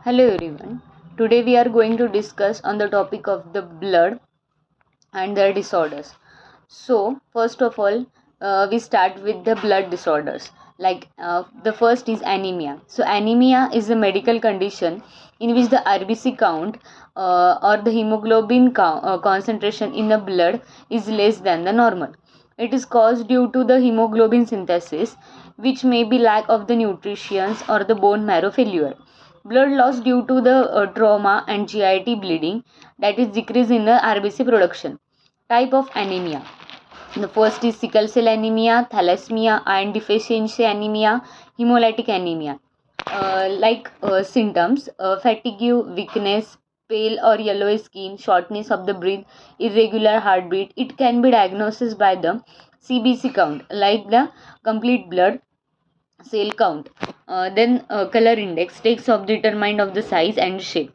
Hello everyone. Today we are going to discuss on the topic of the blood and their disorders. So first of all, we start with the blood disorders. The first is anemia. So anemia is a medical condition in which the RBC count or the hemoglobin concentration in the blood is less than the normal. It is caused due to the hemoglobin synthesis, which may be lack of the nutrients or the bone marrow failure. Blood loss due to the trauma and GIT bleeding, that is decrease in the RBC production. Type of anemia. The first is sickle cell anemia, thalassemia, iron deficiency anemia, hemolytic anemia. Symptoms: fatigue, weakness, pale or yellow skin, shortness of the breath, irregular heartbeat. It can be diagnosed by the CBC count, like the complete blood cell count. Color index takes of determined of the size and shape.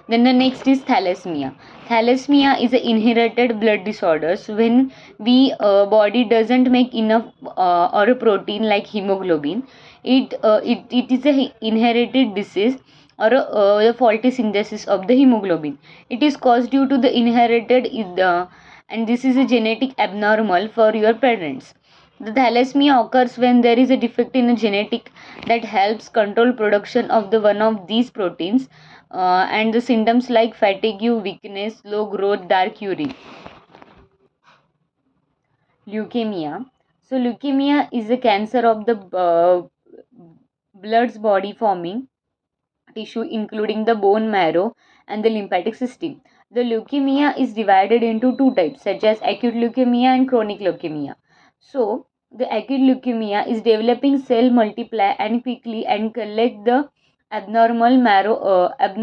Then the next is thalassemia. Thalassemia is a inherited blood disorders when we body doesn't make enough or a protein like hemoglobin. It is a inherited disease or a faulty synthesis of the hemoglobin. It is caused due to the inherited and this is a genetic abnormal for your parents. The thalassemia occurs when there is a defect in a genetic that helps control production of the one of these proteins, and the symptoms like fatigue, weakness, low growth, dark urine. Leukemia. So leukemia is a cancer of the blood's body forming tissue including the bone marrow and the lymphatic system. The leukemia is divided into two types such as acute leukemia and chronic leukemia. So the acute leukemia is developing cell multiply and quickly and collect the abnormal marrow and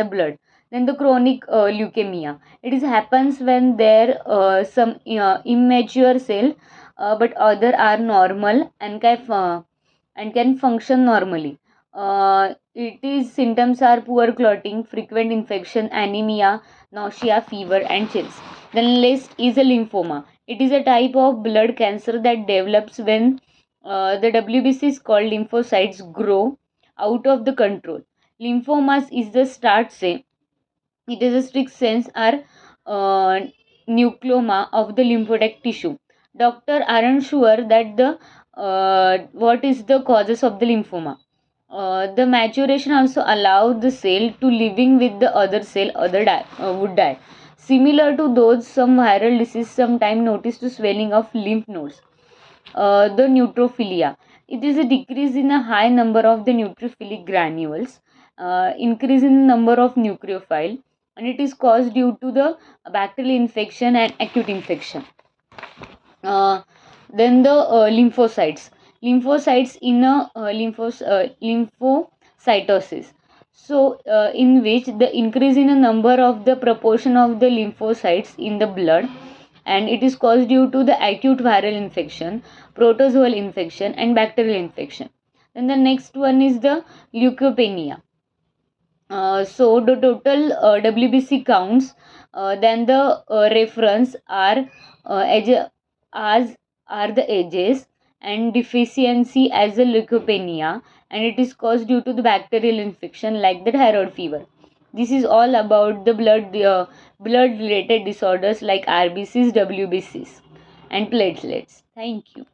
the blood. Then the chronic leukemia. It is happens when there some immature cell, but other are normal and can function normally. It is symptoms are poor clotting, frequent infection, anemia, nausea, fever, and chills. Then list is a lymphoma. It is a type of blood cancer that develops when the WBC is called lymphocytes grow out of the control. Lymphomas is the start say. It is a strict sense are uh, nucleoma of the lymphatic tissue. Doctor aren't sure that the what is the causes of the lymphoma. The maturation also allows the cell to living with the other cell would die. Similar to those some viral disease sometimes notice to swelling of lymph nodes. The neutrophilia. It is a decrease in a high number of the neutrophilic granules, increase in number of nucleophile, and it is caused due to the bacterial infection and acute infection. Then the lymphocytes. Lymphocytes in a lymphocytosis. So, in which the increase in the number of the proportion of the lymphocytes in the blood, and it is caused due to the acute viral infection, protozoal infection, and bacterial infection. Then the next one is the leukopenia. So the total WBC counts, then the reference are as are the ages and deficiency as a leukopenia, and it is caused due to the bacterial infection like the thyroid fever. This is all about the blood related disorders like RBCs, WBCs, and platelets. Thank you.